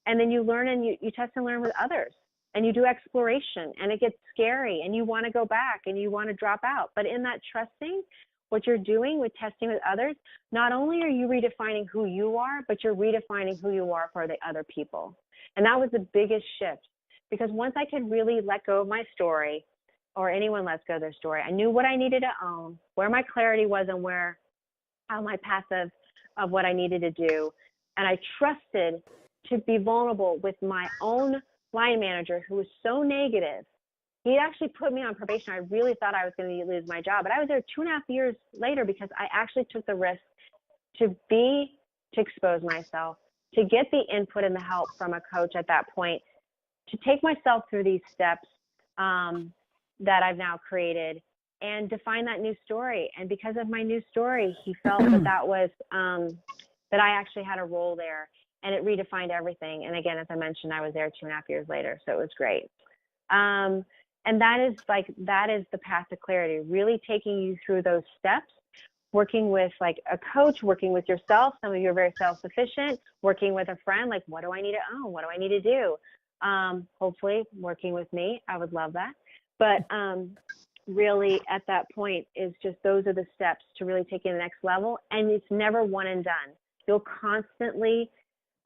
And then you learn and you test and learn with others. And you do exploration and it gets scary and you want to go back and you want to drop out. But in that trusting, what you're doing with testing with others, not only are you redefining who you are, but you're redefining who you are for the other people. And that was the biggest shift. Because once I could really let go of my story, or anyone lets go of their story, I knew what I needed to own, where my clarity was, and how my path of what I needed to do. And I trusted to be vulnerable with my own line manager, who was so negative. He actually put me on probation. I really thought I was going to lose my job, but I was there 2.5 years later because I actually took the risk to expose myself, to get the input and the help from a coach at that point, to take myself through these steps that I've now created and define that new story. And because of my new story, he felt that was, that I actually had a role there, and it redefined everything. And again, as I mentioned, I was there 2.5 years later, so it was great. And that is the path to clarity, really taking you through those steps, working with like a coach, working with yourself. Some of you are very self-sufficient, working with a friend, like, what do I need to own? What do I need to do? Hopefully working with me. I would love that. But really at that point is just, those are the steps to really take it to the next level. And it's never one and done. You'll constantly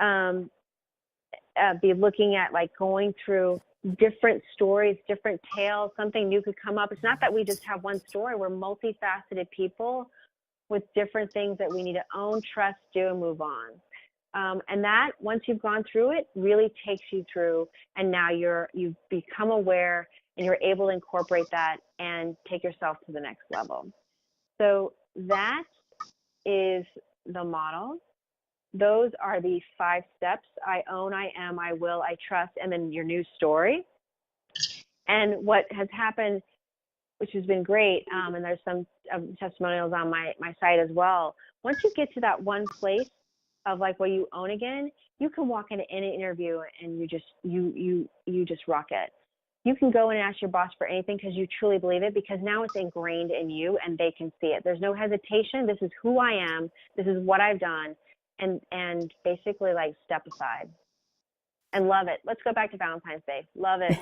be looking at, like, going through different stories, different tales, something new could come up. It's not that we just have one story. We're multifaceted people with different things that we need to own, trust, do, and move on. And that, once you've gone through it, really takes you through, and now you've become aware and you're able to incorporate that and take yourself to the next level. So that is the model. Those are the 5 steps: I own, I am, I will, I trust, and then your new story. And what has happened, which has been great, and there's some testimonials on my site as well. Once you get to that one place of like what you own again, you can walk into any interview and you just rock it. You can go in and ask your boss for anything because you truly believe it, because now it's ingrained in you and they can see it. There's no hesitation. This is who I am. This is what I've done. And basically, like, step aside and love it. Let's go back to Valentine's Day. Love it.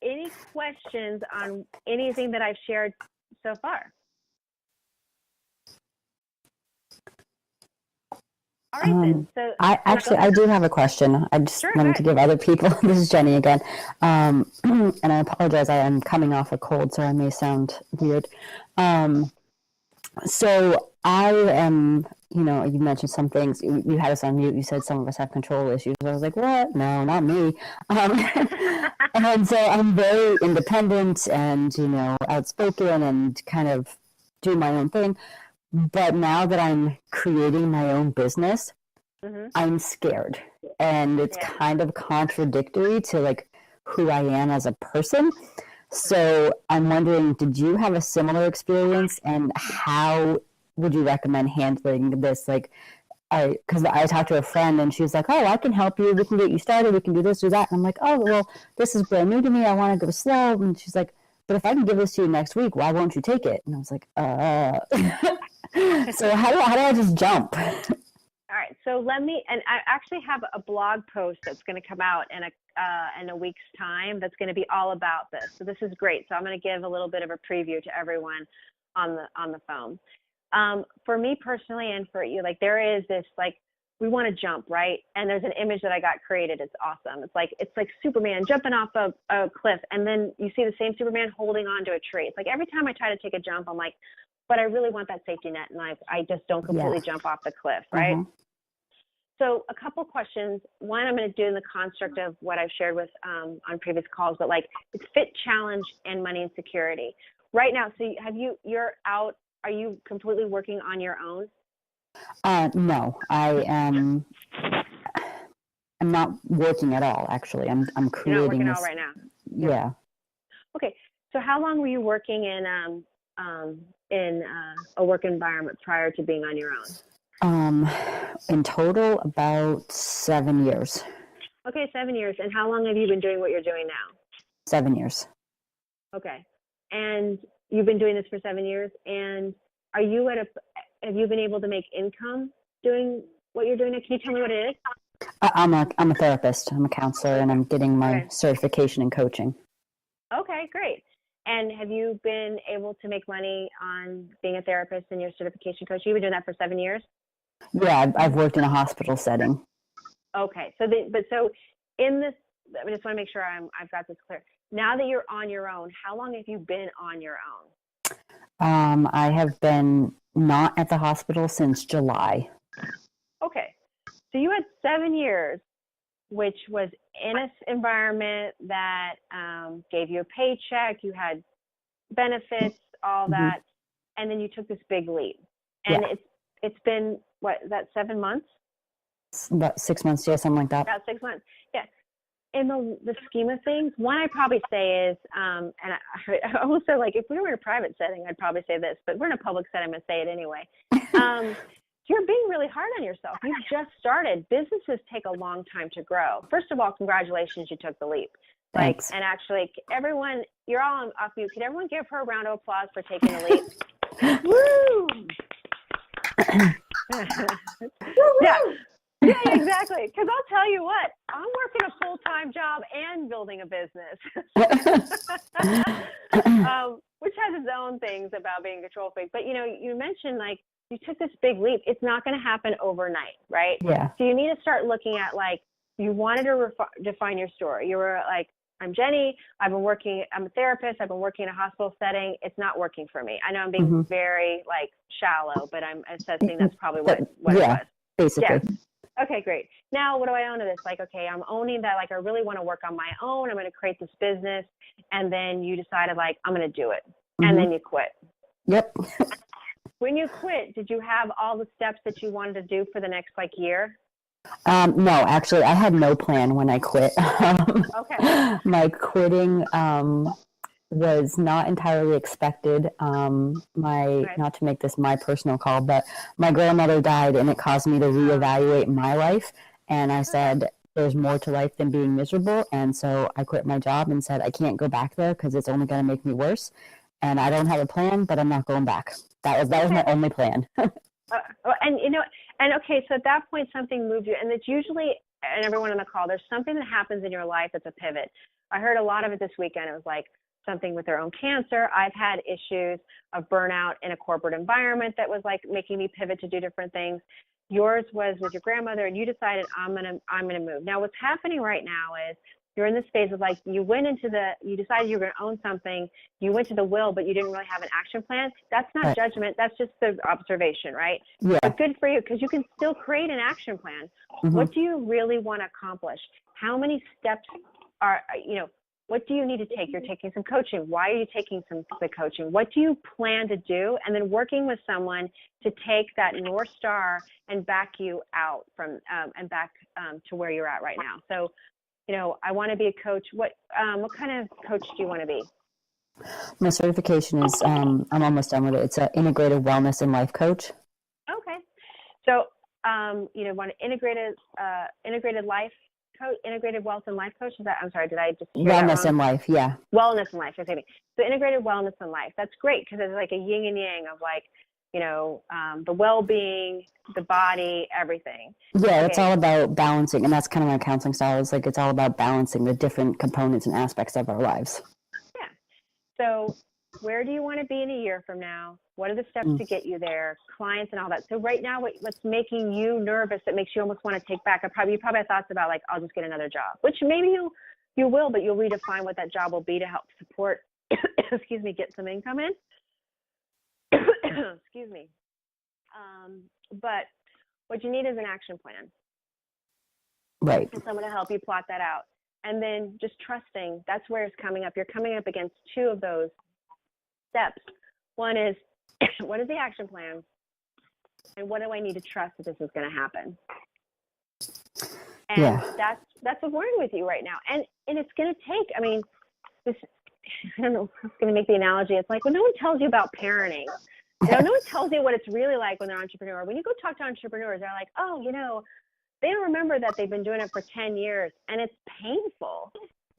Any questions on anything that I've shared so far? All right then. So I do have a question. I just Sure, wanted go to give other people, this is Jenny again. And I apologize, I am coming off a cold, so I may sound weird. So I am, you mentioned some things, you had us on mute, you said some of us have control issues. I was like, what? No, not me. And so I'm very independent and, outspoken and kind of do my own thing. But now that I'm creating my own business, I'm scared. And it's kind of contradictory to like who I am as a person. So I'm wondering, did you have a similar experience, and how would you recommend handling this? Like, because I talked to a friend and she was like, oh, I can help you. We can get you started. We can do this, do that. And I'm like, oh, well, this is brand new to me. I want to go slow. And she's like, but if I can give this to you next week, why won't you take it? And I was like, So how do I just jump? All right, so and I actually have a blog post that's going to come out in a week's time that's going to be all about this. So this is great. So I'm going to give a little bit of a preview to everyone on the phone. For me personally, and for you, like there is this like we want to jump, right? And there's an image that I got created. It's awesome. It's like Superman jumping off a cliff, and then you see the same Superman holding on to a tree. It's like every time I try to take a jump, I'm like, but I really want that safety net, and I just don't completely jump off the cliff, right? So a couple questions. One, I'm going to do in the construct of what I've shared with on previous calls, but like it's fit, challenge, and money and security. Right now, so you're out, are you completely working on your own? No, I'm not working at all, actually. I'm creating You're not working this. at all right now? Yeah. Okay, so how long were you working in a work environment prior to being on your own? In total, about 7 years. Okay, 7 years. And how long have you been doing what you're doing now? 7 years. Okay. And you've been doing this for 7 years. And have you been able to make income doing what you're doing now? Can you tell me what it is? I'm a therapist. I'm a counselor, and I'm getting my certification in coaching. Okay, great. And have you been able to make money on being a therapist and your certification coach? You've been doing that for 7 years? Yeah, I've worked in a hospital setting. Okay, so in this, I just want to make sure I've got this clear. Now that you're on your own, how long have you been on your own? I have been not at the hospital since July. Okay, so you had 7 years, which was in an environment that gave you a paycheck, you had benefits, all that, and then you took this big leap. And it's been, what, is that 7 months? About 6 months, yeah, something like that. About 6 months, yeah. In the scheme of things, one I'd probably say is, and I also, like, if we were in a private setting, I'd probably say this, but we're in a public setting, I'm going to say it anyway. You're being really hard on yourself. You've just started. Businesses take a long time to grow. First of all, congratulations, you took the leap. Thanks. And actually, everyone, you're all off mute. Could everyone give her a round of applause for taking the leap? Woo! Yeah, exactly. Because I'll tell you what, I'm working a full-time job and building a business, which has its own things about being a control freak. But, you mentioned, like, you took this big leap. It's not going to happen overnight, right? Yeah. So you need to start looking at, like, you wanted to define your story. You were like, I'm Jenny. I'm a therapist. I've been working in a hospital setting. It's not working for me. I know I'm being very, like, shallow, but I'm assessing that's probably what it was. Basically. Yeah. Okay, great. Now, what do I own to this? Like, okay, I'm owning that, like, I really want to work on my own. I'm going to create this business. And then you decided, like, I'm going to do it. And then you quit. Yep. When you quit, did you have all the steps that you wanted to do for the next, like, year? No, actually, I had no plan when I quit. Okay. My quitting was not entirely expected. Not to make this my personal call, but my grandmother died, and it caused me to reevaluate my life. And I said, there's more to life than being miserable. And so I quit my job and said, I can't go back there because it's only going to make me worse. And I don't have a plan, but I'm not going back. That was my only plan. Okay, so at that point, something moved you. And it's usually, and everyone on the call, there's something that happens in your life that's a pivot. I heard a lot of it this weekend. It was like something with their own cancer. I've had issues of burnout in a corporate environment that was like making me pivot to do different things. yours was with your grandmother, and you decided I'm gonna move. Now, what's happening right now is you're in this phase of like you decided you were gonna own something. You went to the will, but you didn't really have an action plan. That's not Right. judgment. That's just the observation, right? Yeah. But good for you, because you can still create an action plan. Mhm. What do you really want to accomplish? How many steps what do you need to take? You're taking some coaching. Why are you taking the coaching? What do you plan to do? And then working with someone to take that North Star and back you out from and back to where you're at right now. So, I want to be a coach. What kind of coach do you want to be? My certification is, I'm almost done with it. It's an integrated wellness and life coach. Okay. So, want an integrated life coach, integrated wealth and life coach? Is that, I'm sorry, did I just hear that Wellness wrong? and life, yeah. Wellness and life, okay. So integrated wellness and life. That's great, because it's like a yin and yang of like, the well-being, the body, everything. Yeah, it's Okay. all about balancing, and that's kind of my counseling style. It's like it's all about balancing the different components and aspects of our lives. Yeah. So where do you want to be in a year from now? What are the steps to get you there? Clients and all that. So right now, what's making you nervous that makes you almost want to take back? You probably have thoughts about like, I'll just get another job, which maybe you will, but you'll redefine what that job will be to help support, excuse me, get some income in. Excuse me. But what you need is an action plan. Right. And someone to help you plot that out. And then just trusting, that's where it's coming up. You're coming up against two of those steps. One is, what is the action plan? And what do I need to trust that this is going to happen? And that's what's working with you right now. And it's going to take, this, I don't know, I'm going to make the analogy. It's like when no one tells you about parenting, no one tells you what it's really like when they're an entrepreneur. When you go talk to entrepreneurs, they're like, oh, they don't remember that they've been doing it for 10 years, and it's painful.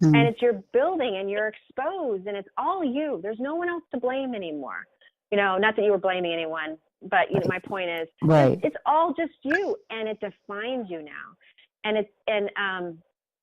Mm-hmm. And it's you're building and you're exposed, and it's all you. There's no one else to blame anymore. Not that you were blaming anyone, but my point is, right. It's all just you, and it defines you now. And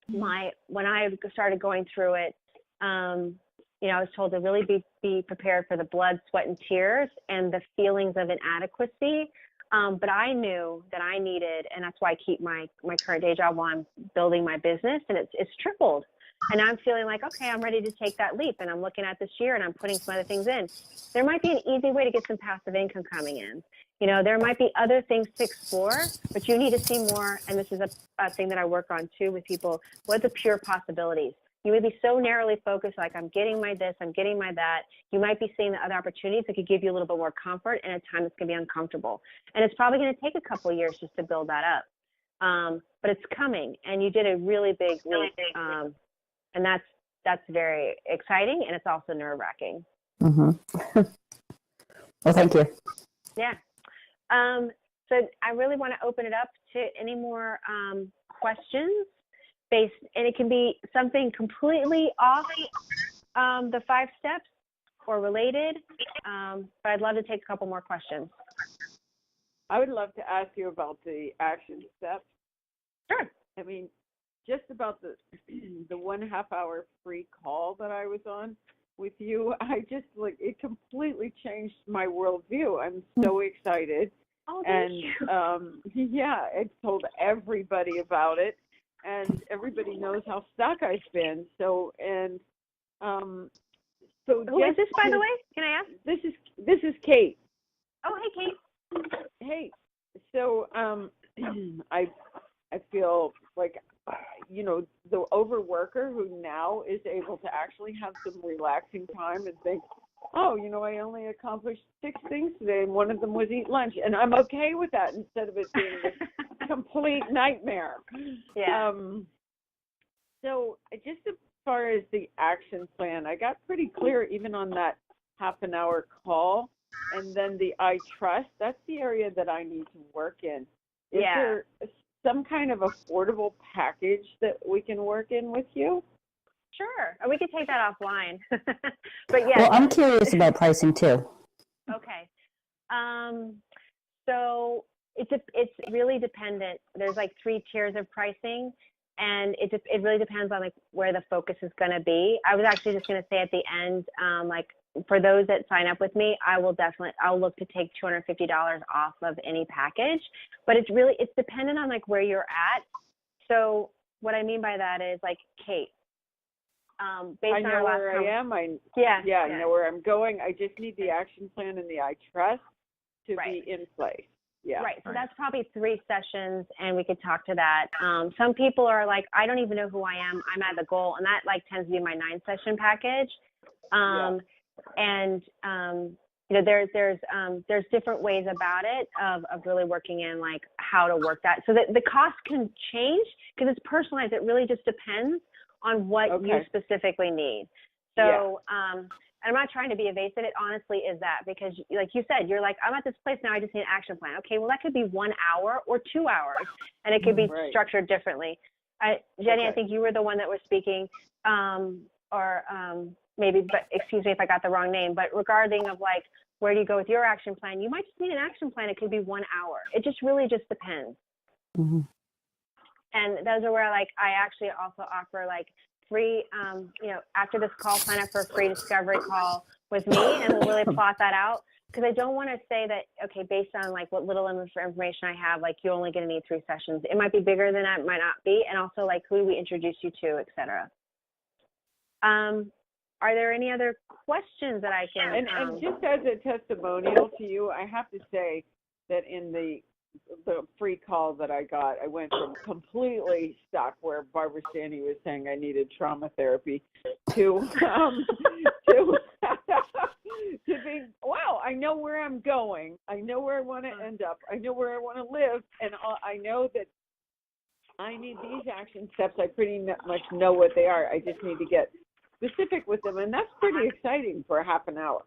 when I started going through it, I was told to really be prepared for the blood, sweat, and tears, and the feelings of inadequacy. But I knew that I needed, and that's why I keep my current day job while I'm building my business, and it's tripled. And I'm feeling like, okay, I'm ready to take that leap, and I'm looking at this year, and I'm putting some other things in. There might be an easy way to get some passive income coming in. There might be other things to explore, but you need to see more. And this is a thing that I work on too with people. What are the pure possibilities? You may be so narrowly focused, like I'm getting my this, I'm getting my that. You might be seeing the other opportunities that could give you a little bit more comfort in a time that's going to be uncomfortable. And it's probably going to take a couple of years just to build that up. But it's coming, and you did a really big leap. And that's very exciting, and it's also nerve-wracking. Mm-hmm. Well, thank you. Yeah. So I really want to open it up to any more questions. And it can be something completely off the 5 steps or related, but I'd love to take a couple more questions. I would love to ask you about the action steps. Sure. Just about the 1.5 hour free call that I was on with you, it completely changed my worldview. I'm so excited. Oh, thank you. I told everybody about it. And everybody knows how stuck I've been. So who is this, by the way? Can I ask? This is Kate. Oh, hey, Kate. Hey. So I feel like the overworker who now is able to actually have some relaxing time and think, oh, I only accomplished 6 things today, and one of them was eat lunch, and I'm okay with that instead of it being this complete nightmare. Yeah. So just as far as the action plan, I got pretty clear even on that half an hour call, and then the I trust, that's the area that I need to work in. Is there some kind of affordable package that we can work in with you? Sure. We could take that offline. But yeah. Well, I'm curious about pricing too. Okay. So it's really dependent. There's like 3 tiers of pricing, and it really depends on like where the focus is going to be. I was actually just going to say at the end, like for those that sign up with me, I'll look to take $250 off of any package, but it's dependent on like where you're at. So what I mean by that is like Kate, based I on know our last where I am. I know where I'm going. I just need the action plan and the I trust to be in place. Yeah. Right. So that's probably 3 sessions, and we could talk to that. Some people are like, I don't even know who I am. I'm at the goal, and that like tends to be my 9-session package. And you know, there's different ways about it of really working in like how to work that. So that the cost can change because it's personalized. It really just depends on what you specifically need. So, and I'm not trying to be evasive. It honestly is that, because like you said, you're like, I'm at this place now, I just need an action plan. Okay, well, that could be 1 hour or 2 hours, and it could be structured differently. Jenny, I think you were the one that was speaking, maybe, but excuse me if I got the wrong name, but regarding of like, where do you go with your action plan? You might just need an action plan. It could be 1 hour. It just really just depends. Mm-hmm. And those are where like, I actually also offer like free, you know, after this call, sign up for a free discovery call with me, and we'll really plot that out. Because I don't want to say that, okay, based on like what little information I have, like you're only going to need 3 sessions. It might be bigger than that, it might not be. And also like, who do we introduce you to, et cetera. Are there any other questions that I can? And just as a testimonial to you, I have to say that in the free call that I got, I went from completely stuck where Barbara Stanley was saying I needed trauma therapy to being, wow, I know where I'm going. I know where I want to end up. I know where I want to live. And I know that I need these action steps. I pretty much know what they are. I just need to get specific with them. And that's pretty exciting for a half an hour.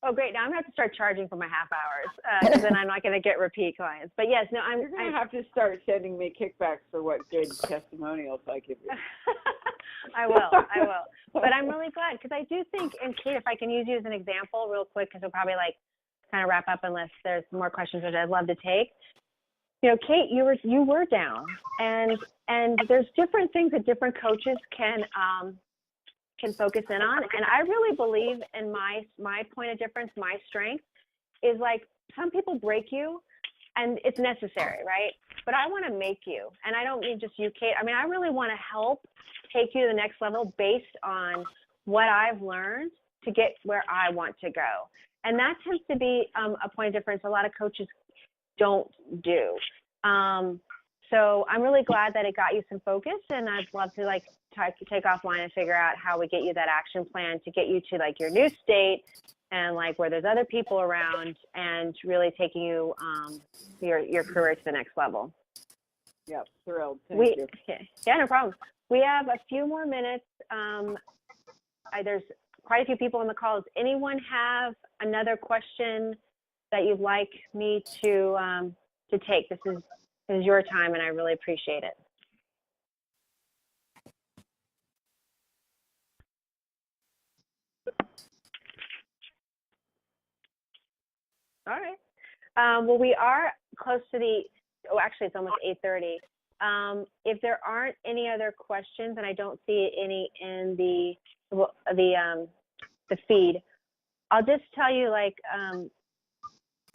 Oh, great. Now I'm going to have to start charging for my half hours, because then I'm not going to get repeat clients. But yes, no, You're going to have to start sending me kickbacks for what good testimonials I give you. I will. But I'm really glad, because I do think, and Kate, if I can use you as an example real quick, because we'll probably like kind of wrap up unless there's more questions, which I'd love to take. You know, Kate, you were down, and there's different things that different coaches can focus in on. And I really believe in my point of difference, my strength is like, some people break you and it's necessary, right? But I want to make you, and I don't mean just you, Kate. I mean, I really want to help take you to the next level based on what I've learned to get where I want to go. And that tends to be a point of difference a lot of coaches don't do. So I'm really glad that it got you some focus, and I'd love to like take offline and figure out how we get you that action plan to get you to like your new state and like where there's other people around, and really taking you your career to the next level. Yep, thrilled. Thank you. Yeah, no problem. We have a few more minutes. There's quite a few people on the call. Does anyone have another question that you'd like me to take? This is your time, and I really appreciate it. All right. Well, we are close to actually it's almost 8:30. If there aren't any other questions, and I don't see any in the feed, I'll just tell you, like,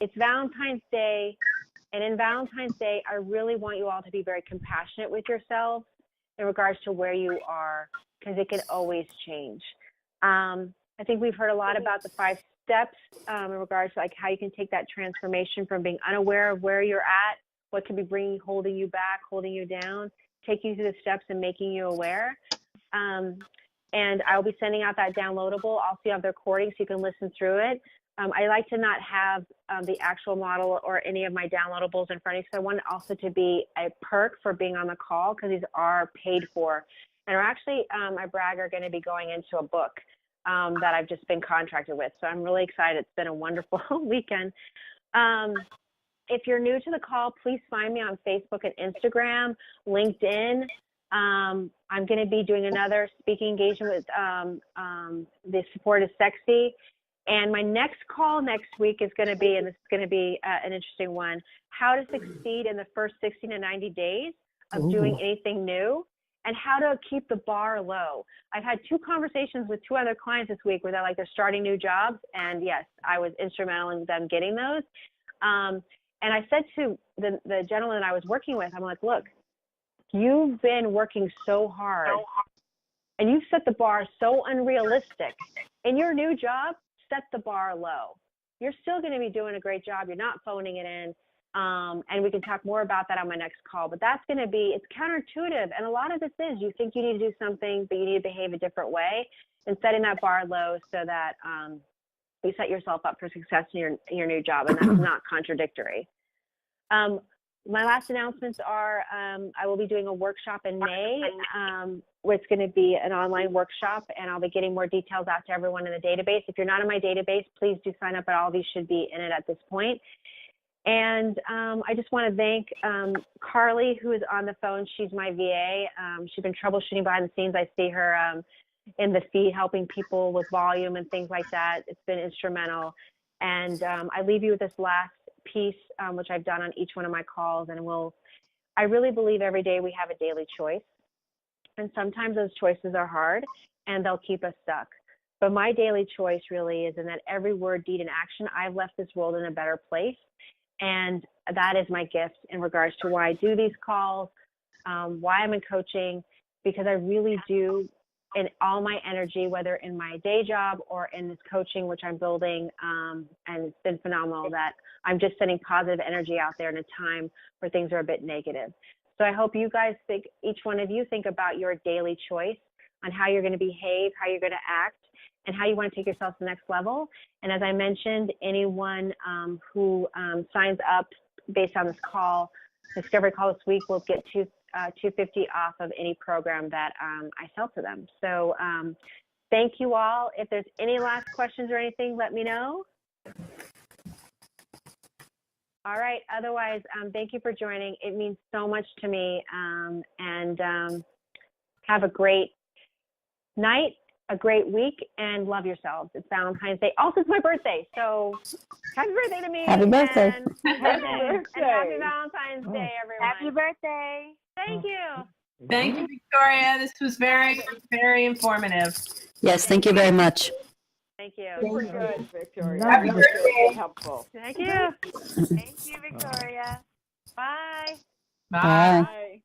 it's Valentine's Day, and in Valentine's Day, I really want you all to be very compassionate with yourselves in regards to where you are, because it can always change. I think we've heard a lot about the 5 steps in regards to like how you can take that transformation from being unaware of where you're at, what could be holding you back, holding you down, taking you through the steps and making you aware. And I'll be sending out that downloadable. Also, you have the recording so you can listen through it. I like to not have the actual model or any of my downloadables in front of you, so I want it also to be a perk for being on the call, because these are paid for. And are actually, I brag, are going to be going into a book that I've just been contracted with. So I'm really excited. It's been a wonderful weekend. If you're new to the call, please find me on Facebook and Instagram, LinkedIn. I'm going to be doing another speaking engagement with The Support is Sexy. And my next call next week is going to be, and this is going to be an interesting one, how to succeed in the first 60 to 90 days of doing anything new. and how to keep the bar low. I've had 2 conversations with 2 other clients this week where they're starting new jobs, and yes, I was instrumental in them getting those. And I said to the gentleman that I was working with, I'm like, look, you've been working so hard, and you've set the bar so unrealistic. In your new job, set the bar low. You're still going to be doing a great job. You're not phoning it in. And we can talk more about that on my next call, but that's going to be, it's counterintuitive. And a lot of this is you think you need to do something, but you need to behave a different way, and setting that bar low so that you set yourself up for success in your new job. And that's not contradictory. My last announcements are I will be doing a workshop in May, where it's going to be an online workshop, and I'll be getting more details out to everyone in the database. If you're not in my database, please do sign up, but all of you should be in it at this point. And I just want to thank Carly, who is on the phone. She's my VA. She's been troubleshooting behind the scenes. I see her in the feed helping people with volume and things like that. It's been instrumental. And I leave you with this last piece, which I've done on each one of my calls. And I really believe every day we have a daily choice. And sometimes those choices are hard and they'll keep us stuck. But my daily choice really is in that every word, deed, and action, I've left this world in a better place. And that is my gift in regards to why I do these calls, why I'm in coaching, because I really do, in all my energy, whether in my day job or in this coaching, which I'm building, and it's been phenomenal, that I'm just sending positive energy out there in a time where things are a bit negative. So I hope you guys think, each one of you think about your daily choice on how you're going to behave, how you're going to act, and how you want to take yourself to the next level. And as I mentioned, anyone who signs up based on this call, discovery call this week, will get $250 off of any program that I sell to them. So thank you all. If there's any last questions or anything, let me know. All right. Otherwise, thank you for joining. It means so much to me. And have a great night, a great week, and love yourselves. It's Valentine's Day. Also, it's my birthday, so happy birthday to me. Happy birthday. Happy birthday. And happy Valentine's Day, everyone. Happy birthday. Thank you. Thank you, Victoria. This was very, very informative. Yes, thank you very much. Thank you. Super good, Victoria. Happy That was birthday. really helpful. Thank you. Thank you, Victoria. Bye. Bye. Bye. Bye.